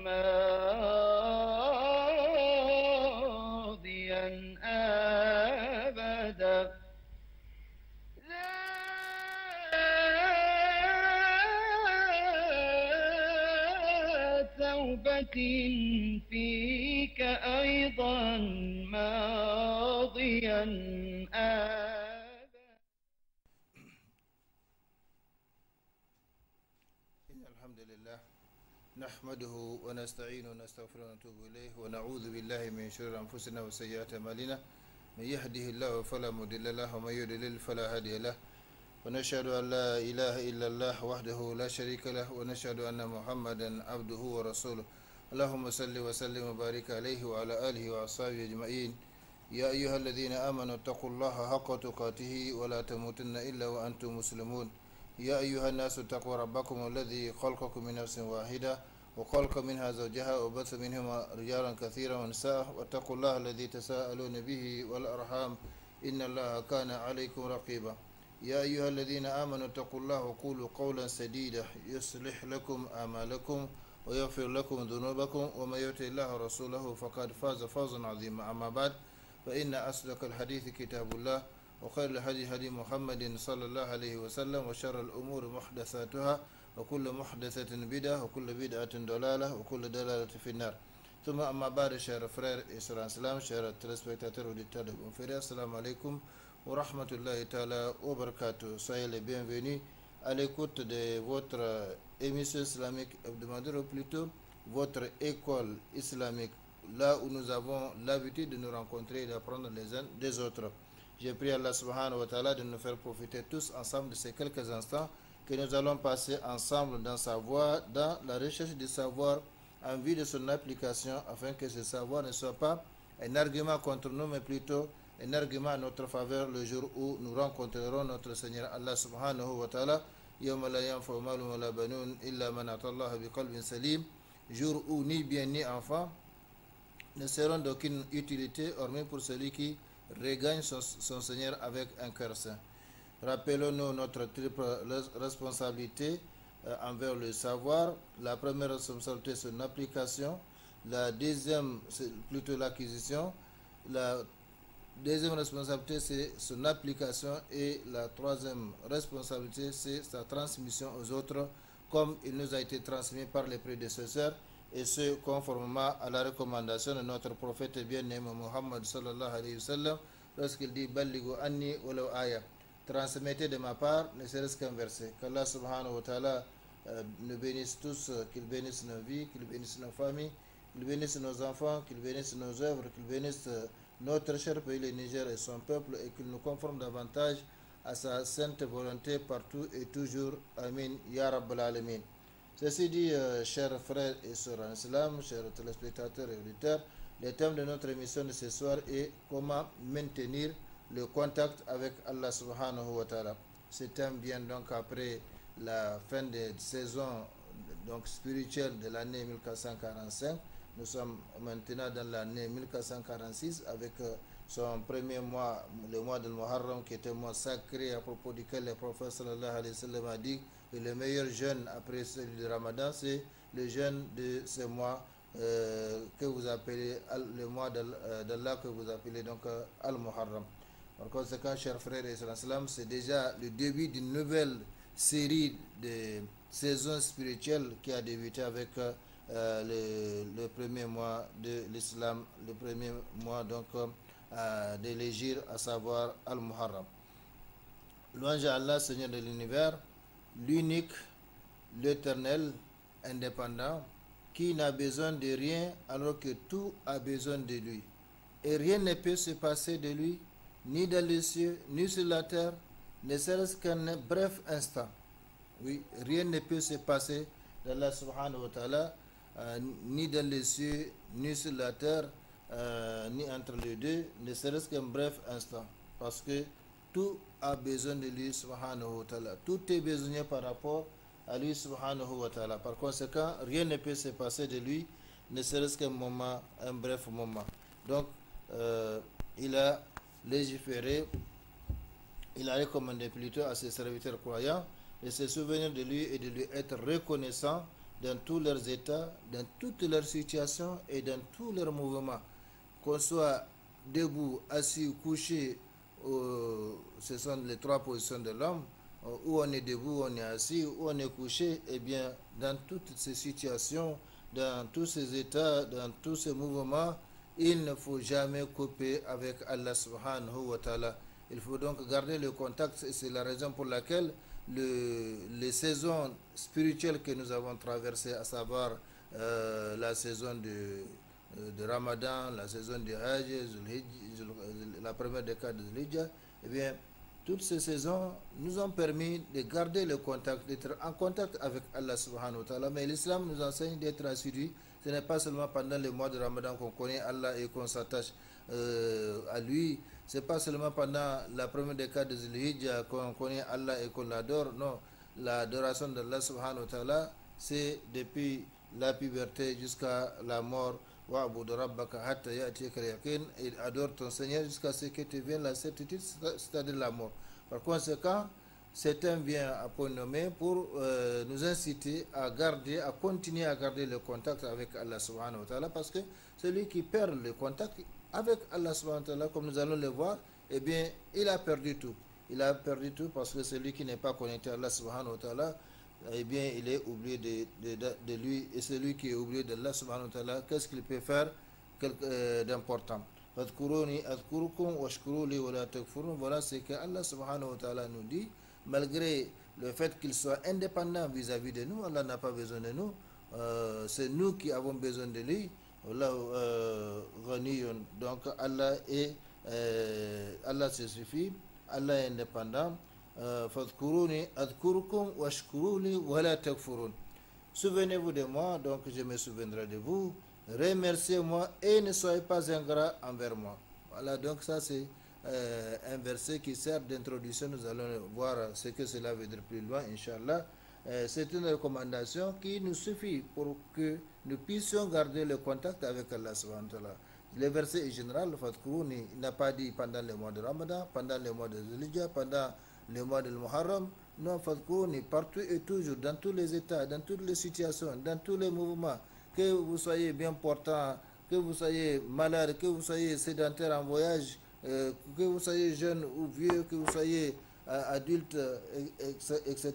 ماضيا أبدا. توبة فيك أيضا ماضيا أبدا. إن الحمد لله نحمده ونستعينه ونستغفره ونتوب إليه ونعوذ بالله من شرور أنفسنا وسيئات أعمالنا. من يهده الله فلا مضل له ومن يضلل فلا هادي له. ونشهد أن لا إله إلا الله وحده لا شريك له ونشهد أن محمدا عبده ورسوله. اللهم صل وسلم وبارك عليه وعلى آله وأصحابه أجمعين. يا أيها الذين آمنوا اتقوا الله حق تقاته ولا تموتن إلا وأنتم مسلمون. يا أيها الناس اتقوا ربكم الذي خلقكم من نفس واحدة وخلق منها زوجها وبث منهما رجالا كثيرا ونساء واتقوا الله الذي تساءلون به والأرحام إن الله كان عليكم رقيبا. يا أيها الذين آمنوا اتقوا الله وقولوا قولا سديدا يصلح لكم أعمالكم ويغفر لكم ذنوبكم ومن يطع الله ورسوله فقد فاز فوزا عظيما. أما بعد فإن أصدق الحديث كتاب الله وخير الهدي هدي محمد صلى الله عليه وسلم وشر الأمور محدثاتها وكل محدثة بدعة وكل بدعة ضلالة وكل ضلالة في النار. ثم أما بعد chers frères et sœurs en islam, chers téléspectateurs auditeurs de Bonferré, assalamu alaikum wa rahmatullahi ta'ala wa barakatuh. Soyez les bienvenus à l'écoute de votre émission islamique hebdomadaire, ou plutôt votre école islamique, là où nous avons l'habitude de nous rencontrer et d'apprendre les uns des autres. J'ai prié Allah subhanahu wa ta'ala de nous faire profiter tous ensemble de ces quelques instants que nous allons passer ensemble dans sa voie, dans la recherche du savoir en vue de son application, afin que ce savoir ne soit pas un argument contre nous, mais plutôt un argument à notre faveur le jour où nous rencontrerons notre Seigneur Allah subhanahu wa ta'ala. Yawma la yanfa'u malun wa la banun illa man ata Allah bi qalbin salim. Jour où ni bien ni enfant ne seront d'aucune utilité, hormis pour celui qui regagne son Seigneur avec un cœur saint. Rappelons-nous notre triple responsabilité envers le savoir. La première responsabilité, c'est son application. La deuxième, c'est plutôt l'acquisition. La deuxième responsabilité, c'est son application. Et la troisième responsabilité, c'est sa transmission aux autres, comme il nous a été transmis par les prédécesseurs, et ce, conformément à la recommandation de notre prophète bien-aimé Muhammad sallallahu alayhi wa sallam, lorsqu'il dit « Ballighu anni walaw aya » transmettez de ma part, ne serait-ce qu'un verset. Qu'Allah subhanahu wa ta'ala nous bénisse tous, qu'il bénisse nos vies, qu'il bénisse nos familles, qu'il bénisse nos enfants, qu'il bénisse nos œuvres, qu'il bénisse notre cher pays, le Niger et son peuple, et qu'il nous conforme davantage à sa sainte volonté partout et toujours. Amin. Ya Rabbal Alamin. Ceci dit, chers frères et sœurs en islam, chers téléspectateurs et auditeurs, le thème de notre émission de ce soir est comment maintenir le contact avec Allah subhanahu wa ta'ala. Ce thème vient donc après la fin de saison donc spirituelle de l'année 1445. Nous sommes maintenant dans l'année 1446 avec son premier mois, le mois de Muharram, qui est un mois sacré à propos duquel le prophète sallallahu alayhi wa sallam a dit que le meilleur jeûne après celui du Ramadan, c'est le jeûne de ce mois que vous appelez le mois d'Allah, que vous appelez donc Al-Muharram. Par conséquent, chers frères et sœurs, c'est déjà le début d'une nouvelle série de saisons spirituelles qui a débuté avec le premier mois de l'islam, le premier mois donc de l'Hégire, à savoir Al-Muharram. Louange à Allah, Seigneur de l'univers, l'unique, l'éternel, indépendant, qui n'a besoin de rien alors que tout a besoin de lui. Et rien ne peut se passer de lui, ni dans les cieux, ni sur la terre, ne serait-ce qu'un bref instant. Oui, rien ne peut se passer d'Allah subhanahu wa ta'ala, ni dans les cieux, ni sur la terre, ni entre les deux, ne serait-ce qu'un bref instant. Parce que tout a besoin de lui subhanahu wa ta'ala. Tout est besoin par rapport à lui subhanahu wa ta'ala. Par conséquent, rien ne peut se passer de lui, ne serait-ce qu'un moment, un bref moment. Donc, il a légiféré, il a recommandé plutôt à ses serviteurs croyants de se souvenir de lui et de lui être reconnaissant dans tous leurs états, dans toutes leurs situations et dans tous leurs mouvements. Qu'on soit debout, assis ou couché, ce sont les trois positions de l'homme, où on est debout, où on est assis, où on est couché, eh bien, dans toutes ces situations, dans tous ces états, dans tous ces mouvements, il ne faut jamais couper avec Allah subhanahu wa ta'ala. Il faut donc garder le contact, et c'est la raison pour laquelle les saisons spirituelles que nous avons traversées, à savoir la saison de Ramadan, la saison de Hajj, la première décade de Zulhijjah, eh bien, toutes ces saisons nous ont permis de garder le contact, d'être en contact avec Allah subhanahu wa ta'ala. Mais l'islam nous enseigne d'être assidu. Ce n'est pas seulement pendant le mois de Ramadan qu'on connaît Allah et qu'on s'attache à lui. Ce n'est pas seulement pendant la première décade de Zulhijjah qu'on connaît Allah et qu'on l'adore. Non, l'adoration d'Allah subhanahu wa ta'ala, c'est depuis la puberté jusqu'à la mort. Et adore ton Seigneur jusqu'à ce que te vienne la certitude, c'est-à-dire la mort. Par conséquent, c'est un bien à point nommé pour nous inciter à garder, à continuer à garder le contact avec Allah subhanahu wa ta'ala, parce que celui qui perd le contact avec Allah subhanahu wa ta'ala, comme nous allons le voir, eh bien, il a perdu tout. Il a perdu tout parce que celui qui n'est pas connecté à Allah subhanahu wa ta'ala, eh bien, il est oublié de lui. Et celui qui est oublié d'Allah subhanahu wa ta'ala, qu'est-ce qu'il peut faire d'important? Voilà ce que Allah subhanahu wa ta'ala nous dit. Malgré le fait qu'il soit indépendant vis-à-vis de nous, Allah n'a pas besoin de nous. C'est nous qui avons besoin de lui. Donc Allah se suffit. Allah est indépendant. Souvenez-vous de moi, donc je me souviendrai de vous. Remerciez-moi et ne soyez pas ingrat envers moi. Voilà, donc ça c'est un verset qui sert d'introduction. Nous allons voir ce que cela veut dire plus loin, Inch'Allah. C'est une recommandation qui nous suffit pour que nous puissions garder le contact avec Allah subhanahu wa ta'ala. Le verset est général, il n'a pas dit pendant le mois de Ramadan, pendant le mois de Zulhijjah, pendant le mois de Muharram. Non, partout et toujours, dans tous les états, dans toutes les situations, dans tous les mouvements, que vous soyez bien portant, que vous soyez malade, que vous soyez sédentaire en voyage, que vous soyez jeune ou vieux, que vous soyez adulte, etc.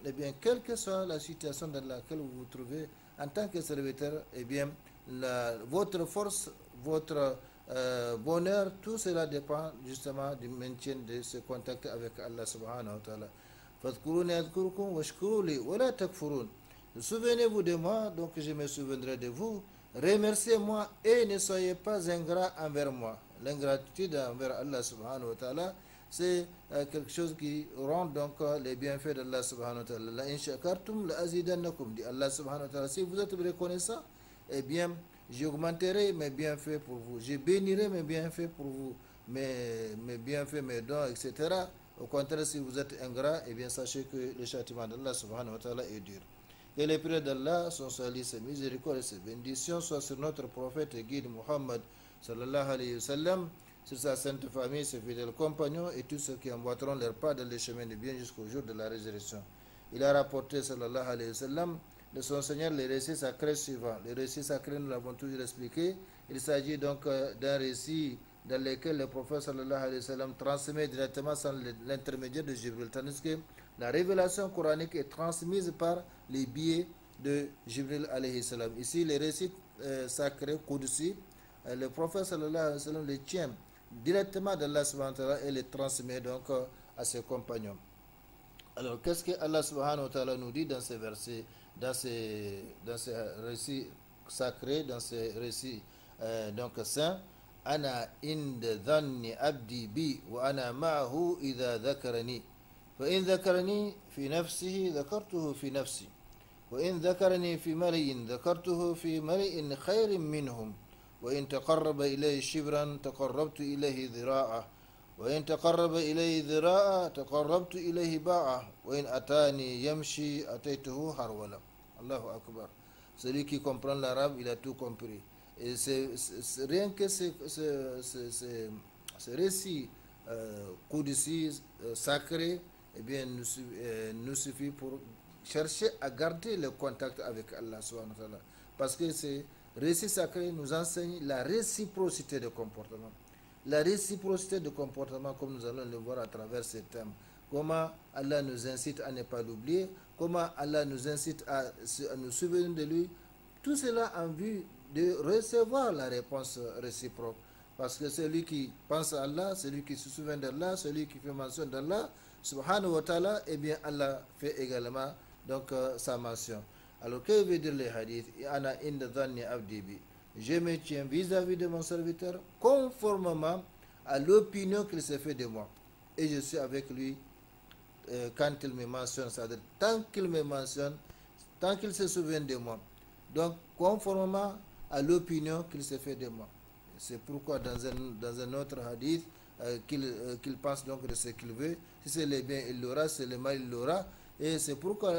Eh bien, quelle que soit la situation dans laquelle vous vous trouvez, en tant que serviteur, eh bien, votre force, votre bonheur, tout cela dépend justement du maintien de ce contact avec Allah subhanahu wa ta'ala. Souvenez-vous de moi, donc je me souviendrai de vous. Remerciez-moi et ne soyez pas ingrat envers moi. L'ingratitude envers Allah subhanahu wa ta'ala, c'est quelque chose qui rend donc les bienfaits d'Allah subhanahu wa ta'ala. La in shakartum la azidannakum, dit Allah subhanahu wa ta'ala. Si vous êtes reconnaissant, eh bien, j'augmenterai mes bienfaits pour vous. Je bénirai mes bienfaits pour vous. Mes bienfaits, mes dons, etc. Au contraire, si vous êtes ingrat, eh bien, sachez que le châtiment d'Allah subhanahu wa ta'ala est dur. Que les prières d'Allah, son salut, ses miséricordes et ses bénédictions soient sur notre prophète et guide Muhammad sallallahu alayhi wa sallam, sur sa sainte famille, ses fidèles compagnons et tous ceux qui emboîteront leurs pas dans les chemins de bien jusqu'au jour de la résurrection. Il a rapporté sallallahu alayhi wa sallam de son Seigneur les récits sacrés suivants. Les récits sacrés, nous l'avons toujours expliqué. Il s'agit donc d'un récit dans lequel le prophète sallallahu alayhi wa sallam transmet directement sans l'intermédiaire de Jibril, tandis que la révélation coranique est transmise par les biais de Jibril alayhi salam. Ici, les récits sacrés, Qudsi, le prophète sallallahu alayhi wa sallam les tient directement d'Allah subhanahu wa ta'ala et les transmet donc à ses compagnons. Alors, qu'est-ce que Allah subhanahu wa ta'ala nous dit dans ces versets, dans ces récits sacrés, dans ces récits donc saints? Ana inda dhanni abdi bi wa ana ma'ahu idha dhakarani. فإن ذكرني في نفسه ذكرته في نفسي وإن ذكرني في ملئ ذكرته في ملئ خير منهم وإن تقرب إليه شبرا تقربت إليه ذراعا وإن تقرب إليه ذراعا تقربت إليه باعا وإن أتاني يمشي أتيته هرولا. Allahu Akbar. Celui qui comprend l'arabe, il a tout compris. Et c'est rien que ce récit qudsi sacré, eh bien, nous suffit pour chercher à garder le contact avec Allah subhanahu wa ta'ala. Parce que ces récits sacrés nous enseignent la réciprocité de comportement. La réciprocité de comportement, comme nous allons le voir à travers ces thèmes. Comment Allah nous incite à ne pas l'oublier, comment Allah nous incite à nous souvenir de lui. Tout cela en vue de recevoir la réponse réciproque. Parce que celui qui pense à Allah, celui qui se souvient d'Allah, celui qui fait mention d'Allah, subhanahu wa ta'ala, eh bien Allah fait également donc sa mention. Alors que veut dire les hadiths? Ana inda dhanni abdi bi. Je me tiens vis-à-vis de mon serviteur conformément à l'opinion qu'il s'est fait de moi. Et je suis avec lui quand il me mentionne, c'est-à-dire tant qu'il me mentionne, tant qu'il se souvient de moi. Donc, conformément à l'opinion qu'il s'est fait de moi. C'est pourquoi dans un autre hadith, qu'il pense donc de ce qu'il veut. Si c'est le bien, il l'aura, si c'est le mal, il l'aura. Et c'est pourquoi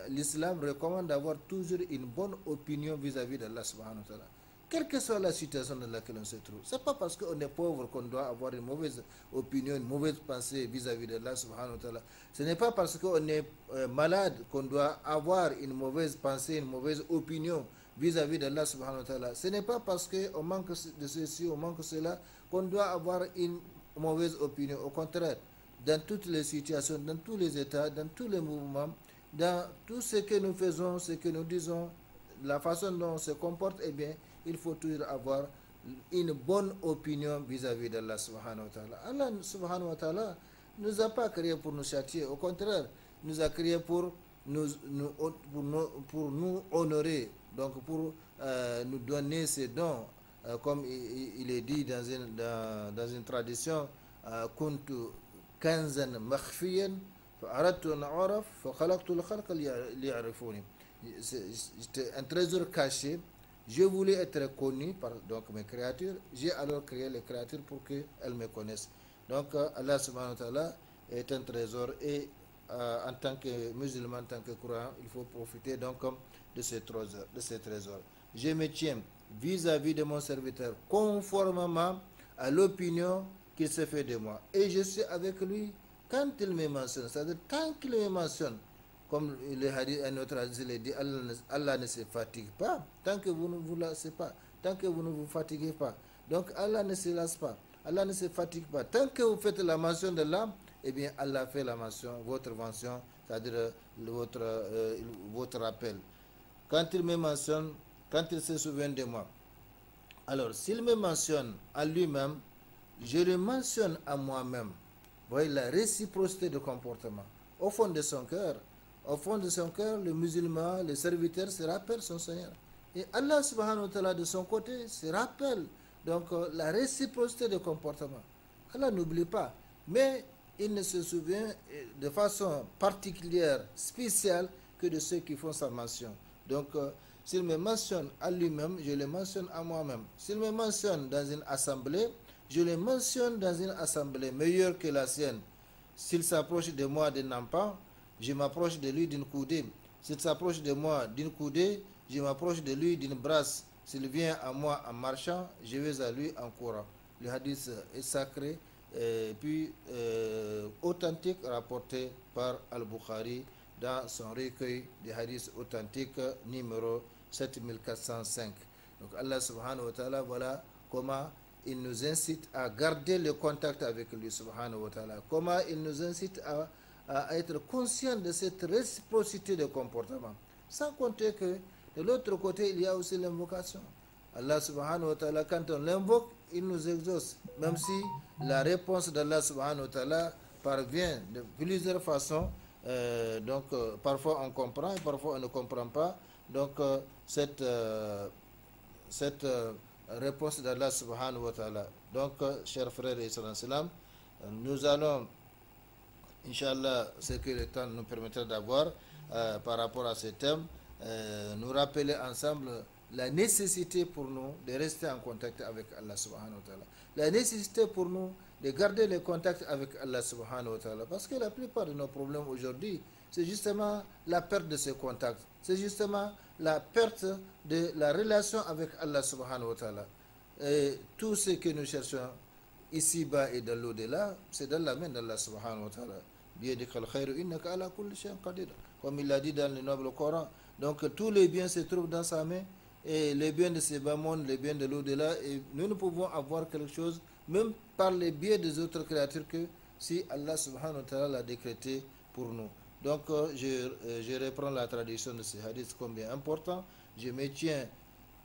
l'islam recommande d'avoir toujours une bonne opinion vis-à-vis d'Allah subhanahu wa ta'ala. Quelle que soit la situation dans laquelle on se trouve. Ce n'est pas parce qu'on est pauvre qu'on doit avoir une mauvaise opinion, une mauvaise pensée vis-à-vis d'Allah subhanahu wa ta'ala. Ce n'est pas parce qu'on est malade qu'on doit avoir une mauvaise pensée, une mauvaise opinion vis-à-vis d'Allah subhanahu wa ta'ala. Ce n'est pas parce qu'on manque de ceci, on manque de cela, qu'on doit avoir une mauvaise opinion. Au contraire, dans toutes les situations, dans tous les états, dans tous les mouvements, dans tout ce que nous faisons, ce que nous disons, la façon dont on se comporte, eh bien, il faut toujours avoir une bonne opinion vis-à-vis d'Allah subhanahu wa ta'ala. Allah subhanahu wa ta'ala ne nous a pas créés pour nous châtier. Au contraire, nous a créés pour nous honorer, donc pour nous donner ces dons, comme il est dit dans une tradition, kuntu kanzan makhfiyan fa'aradtu an a'raf fa khalaqtu al-khalqa liya'rifuni. C'était un trésor caché. Je voulais être connu par donc mes créatures. J'ai alors créé les créatures pour qu'elles me connaissent. Donc Allah subhanahu wa ta'ala est un trésor et en tant que musulman, en tant que croyant, il faut profiter donc de ces trésors. Je me tiens vis-à-vis de mon serviteur conformément à l'opinion qu'il se fait de moi. Et je suis avec lui quand il me mentionne, c'est-à-dire tant qu'il me mentionne. Comme le hadith, un autre hadith le dit, Allah ne se fatigue pas tant que vous ne vous lassez pas, tant que vous ne vous fatiguez pas. Donc Allah ne se lasse pas, Allah ne se fatigue pas. Tant que vous faites la mention de l'âme, eh bien Allah fait la mention, votre mention, c'est-à-dire votre rappel. Quand il me mentionne, quand il se souvient de moi. Alors s'il me mentionne à lui-même, je le mentionne à moi-même. Vous voyez la réciprocité de comportement. Au fond de son cœur, le musulman, le serviteur se rappelle son Seigneur. Et Allah subhanahu wa ta'ala de son côté se rappelle donc la réciprocité de comportement. Allah n'oublie pas, mais il ne se souvient de façon particulière, spéciale, que de ceux qui font sa mention. Donc s'il me mentionne à lui-même, je le mentionne à moi-même. S'il me mentionne dans une assemblée, je le mentionne dans une assemblée meilleure que la sienne. S'il s'approche de moi d'un empan, je m'approche de lui d'une coudée. S'il s'approche de moi d'une coudée, je m'approche de lui d'une brasse. S'il vient à moi en marchant, je vais à lui en courant. Le hadith est sacré, puis authentique, rapporté par Al-Bukhari dans son recueil de hadiths authentiques numéro 7405. Donc Allah subhanahu wa ta'ala, voilà comment il nous incite à garder le contact avec lui subhanahu wa ta'ala. Comment il nous incite à être conscient de cette réciprocité de comportement. Sans compter que de l'autre côté, il y a aussi l'invocation. Allah subhanahu wa ta'ala, quand on l'invoque, il nous exauce. Même si la réponse d'Allah subhanahu wa ta'ala parvient de plusieurs façons. Parfois on comprend et parfois on ne comprend pas. Donc cette réponse d'Allah subhanahu wa ta'ala. Donc chers frères et sœurs, nous allons, Inch'Allah, ce que le temps nous permettra d'avoir par rapport à ce thème, nous rappeler ensemble la nécessité pour nous de rester en contact avec Allah subhanahu wa ta'ala. La nécessité pour nous de garder le contact avec Allah subhanahu wa ta'ala. Parce que la plupart de nos problèmes aujourd'hui, c'est justement la perte de ce contact. C'est justement la perte de la relation avec Allah subhanahu wa ta'ala. Et tout ce que nous cherchons ici-bas et dans l'au-delà, c'est dans la main d'Allah subhanahu wa ta'ala. بيدك الخير إنك على كل شيء قدير comme il l'a dit dans le noble Coran. Donc tous les biens se trouvent dans sa main, et les biens de ce bas monde, les biens de l'au-delà, et nous ne pouvons avoir quelque chose, même par les biais des autres créatures, que si Allah subhanahu wa ta'ala l'a décrété pour nous. Donc je reprends la tradition de ce hadith combien important. Je me tiens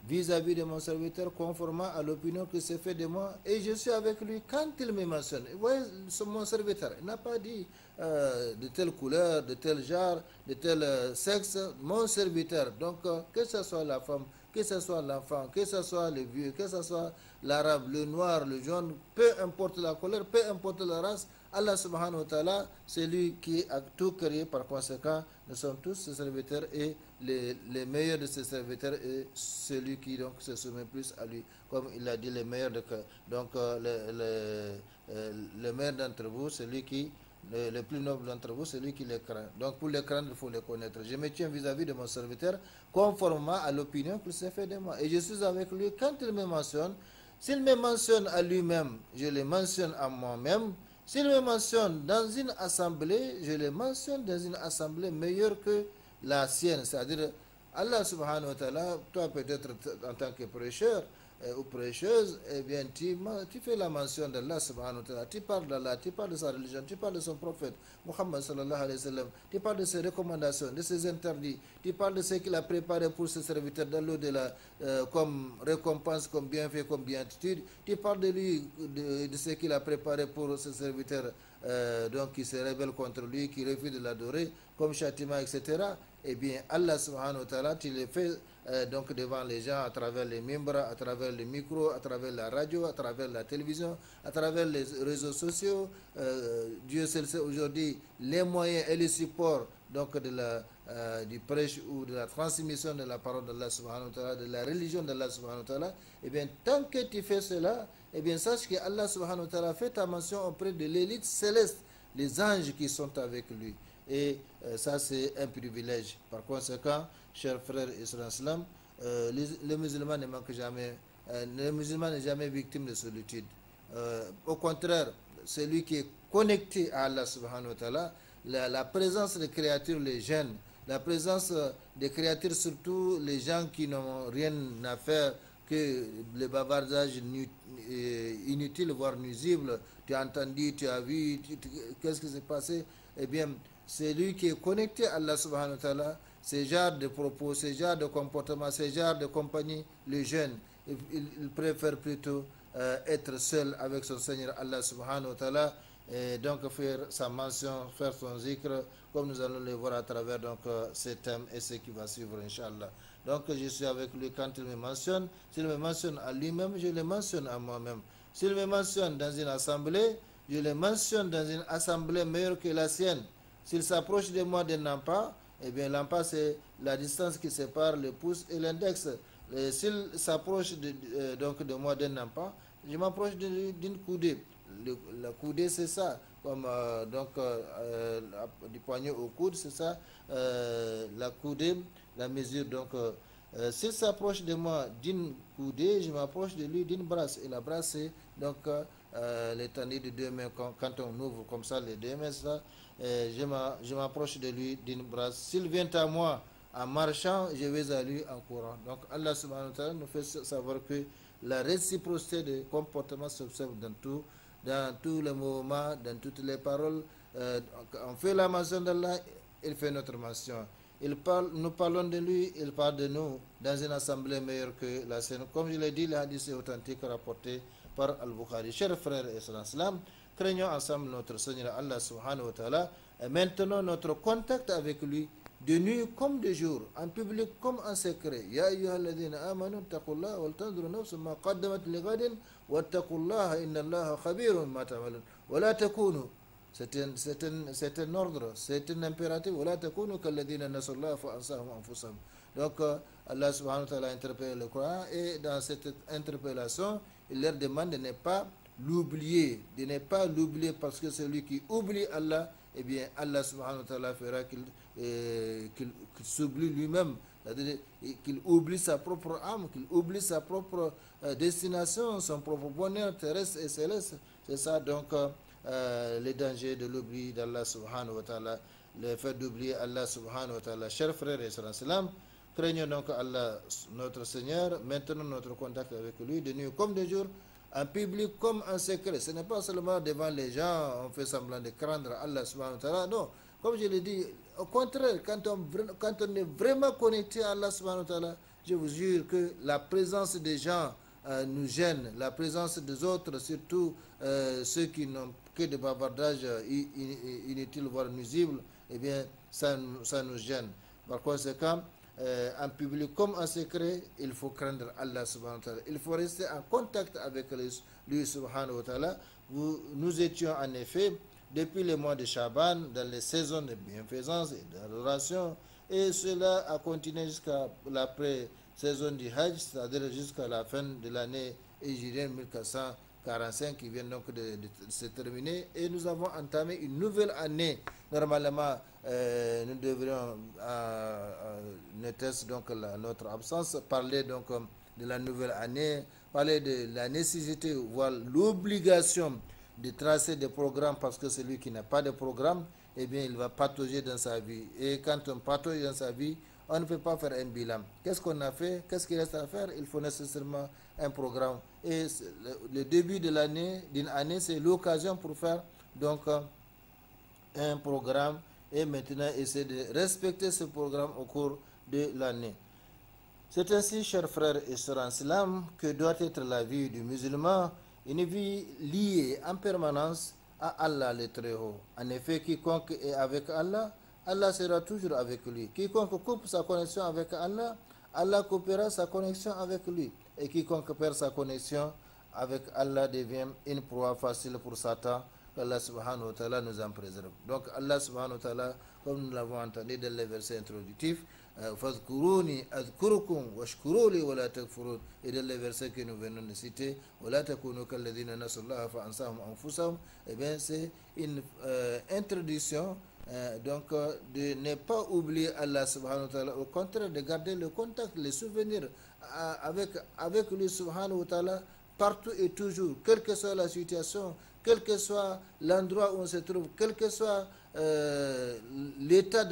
vis-à-vis de mon serviteur conformément à l'opinion que s'est fait de moi, et je suis avec lui quand il me mentionne. Vous voyez, mon serviteur, il n'a pas dit de telle couleur, de tel genre, de tel sexe, mon serviteur. Donc que ce soit la femme, que ce soit l'enfant, que ce soit le vieux, que ce soit l'arabe, le noir, le jaune, peu importe la couleur, peu importe la race, Allah subhanahu wa ta'ala, c'est lui qui a tout créé. Par conséquent, nous sommes tous ses serviteurs, et les meilleurs de ses serviteurs est celui qui donc se soumet plus à lui. Comme il a dit, les meilleurs de cœur. Donc le meilleur d'entre vous, celui qui, le plus noble d'entre vous, celui qui les craint. Donc pour les craindre, il faut les connaître. Je me tiens vis-à-vis de mon serviteur conformément à l'opinion qu'il s'est fait de moi. Et je suis avec lui quand il me mentionne. S'il me mentionne à lui-même, je le mentionne à moi-même. S'il me mentionne dans une assemblée, je le mentionne dans une assemblée meilleure que la sienne. C'est-à-dire, Allah subhanahu wa ta'ala, toi peut-être en tant que prêcheur ou prêcheuse, eh bien tu fais la mention d'Allah subhanahu wa ta'ala, tu parles d'Allah, tu parles de sa religion, tu parles de son prophète, Muhammad sallallahu alayhi wa sallam, tu parles de ses recommandations, de ses interdits, tu parles de ce qu'il a préparé pour ses serviteurs dans l'au-delà, comme récompense, comme bienfait, comme bienitude, tu parles de lui, de ce qu'il a préparé pour ses serviteurs, donc qui se rebellent contre lui, qui refusent de l'adorer, comme châtiment, etc. Eh bien, Allah subhanahu wa ta'ala, tu le fais donc devant les gens, à travers les membres, à travers les micros, à travers la radio, à travers la télévision, à travers les réseaux sociaux. Dieu seul sait aujourd'hui les moyens et les supports donc du prêche ou de la transmission de la parole d'Allah subhanahu wa ta'ala, de la religion d'Allah subhanahu wa ta'ala. Eh bien, tant que tu fais cela, eh bien, sache que Allah subhanahu wa ta'ala fait ta mention auprès de l'élite céleste, les anges qui sont avec lui. Et ça, c'est un privilège. Par conséquent, chers frères et sœurs en islam, le musulman ne manque jamais, le musulman n'est jamais victime de solitude. Au contraire, celui qui est connecté à Allah subhanahu wa ta'ala, la présence des créatures, les jeunes, la présence des créatures, surtout les gens qui n'ont rien à faire que le bavardage inutile, voire nuisible. Tu as entendu, tu as vu, qu'est-ce qui s'est passé? Eh bien, c'est lui qui est connecté à Allah subhanahu wa ta'ala. Ces genres de propos, ces genres de comportements, ces genres de compagnie, les jeunes, ils préfèrent plutôt être seul avec son Seigneur Allah subhanahu wa ta'ala, et donc faire sa mention, faire son zikr, comme nous allons le voir à travers donc ces thèmes et ce qui va suivre, Inch'Allah. Donc je suis avec lui quand il me mentionne. S'il me mentionne à lui-même, je le mentionne à moi-même. S'il me mentionne dans une assemblée, je le mentionne dans une assemblée meilleure que la sienne. S'il s'approche de moi d'un empas, eh bien l'empas c'est la distance qui sépare le pouce et l'index. S'il s'approche donc de moi d'un empas, je m'approche d'une coudée. La coudée c'est ça, comme du poignet au coude, c'est ça, la coudée, la mesure. Donc s'il s'approche de moi d'une coudée, je m'approche de lui d'une brasse. Et la brasse c'est donc l'étendue de 2 mains. Quand on ouvre comme ça les 2 mains, ça, je m'approche de lui d'une brasse. S'il vient à moi en marchant, je vais à lui en courant. Donc Allah subhanahu wa ta'ala nous fait savoir que la réciprocité de comportement s'observe dans tous les mouvements, dans toutes les paroles. On fait la mention d'Allah, il fait notre mention. Nous parlons de lui, il parle de nous dans une assemblée meilleure que la sienne. Comme je l'ai dit, le hadith est authentique rapporté par Al-Bukhari. Chers frères et sœurs en islam, craignons ensemble notre Seigneur Allah subhanahu wa ta'ala et maintenant notre contact avec lui de nuit comme de jour, en public comme en secret. Ya ayyuhalladhina amanu taqullaha wal tanzur nafsun ma qaddamat lighadin wattaqullaha innallaha khabirun ma ta'malun. Wa la takunu, c'est un ordre, c'est un impératif. Wa la takunu kalladhina nasallaha fa ansahum anfusahum. Donc Allah subhanahu wa ta'ala interpelle le Coran, et dans cette interpellation, il leur demande de ne pas l'oublier, parce que celui qui oublie Allah, eh bien Allah subhanahu wa ta'ala fera qu'il s'oublie lui-même, c'est-à-dire qu'il oublie sa propre âme, qu'il oublie sa propre destination, son propre bonheur terrestre et céleste. C'est ça donc les dangers de l'oubli d'Allah subhanahu wa ta'ala. le fait d'oublier Allah subhanahu wa ta'ala. Chers frères et sœurs en islam, craignons donc Allah, notre Seigneur, maintenant notre contact avec lui, de nuit comme de jour, en public comme en secret. Ce n'est pas seulement devant les gens, on fait semblant de craindre Allah subhanahu wa ta'ala, non. Comme je l'ai dit, au contraire, quand on est vraiment connecté à Allah subhanahu wa ta'ala, je vous jure que la présence des gens nous gêne, la présence des autres, surtout ceux qui n'ont que des bavardages inutiles, voire nuisibles, eh bien, ça nous gêne. Par conséquent, en public comme en secret, il faut craindre Allah subhanahu wa ta'ala. Il faut rester en contact avec lui subhanahu wa ta'ala. Nous étions en effet, depuis le mois de Shaban, dans les saisons de bienfaisance et d'adoration, et cela a continué jusqu'à l'après-saison du Hajj, c'est-à-dire jusqu'à la fin de l'année hijrienne 1445 qui vient donc de se terminer, et nous avons entamé une nouvelle année. Normalement, nous devrions, n'était-ce donc notre absence, parler donc de la nouvelle année, parler de la nécessité, voire l'obligation de tracer des programmes, parce que celui qui n'a pas de programme, eh bien, il va patauger dans sa vie. Et quand on patauge dans sa vie, on ne peut pas faire un bilan. Qu'est-ce qu'on a fait? Qu'est-ce qu'il reste à faire? Il faut nécessairement un programme. Et le début de l'année, d'une année, c'est l'occasion pour faire donc un programme et maintenant essayer de respecter ce programme au cours de l'année. C'est ainsi, chers frères et sœurs en islam, que doit être la vie du musulman, une vie liée en permanence à Allah le Très-Haut. En effet, quiconque est avec Allah, Allah sera toujours avec lui. Quiconque coupe sa connexion avec Allah, Allah coupera sa connexion avec lui. Et quiconque perd sa connexion avec Allah devient une proie facile pour Satan. Allah subhanahu wa ta'ala nous en préserve. Donc Allah subhanahu wa ta'ala, comme nous l'avons entendu dans les versets introductifs, fadhkuruni adhkurukum washkuruli wa la takfurun, et dans les versets que nous venons de citer, wa la takunu kalladhina nasullaha fa ansahum anfusahum, eh bien c'est une introduction donc de ne pas oublier Allah subhanahu wa ta'ala, au contraire de garder le contact, les souvenirs avec lui subhanahu wa ta'ala partout et toujours, quelle que soit la situation, quel que soit l'endroit où on se trouve, quel que soit l'état de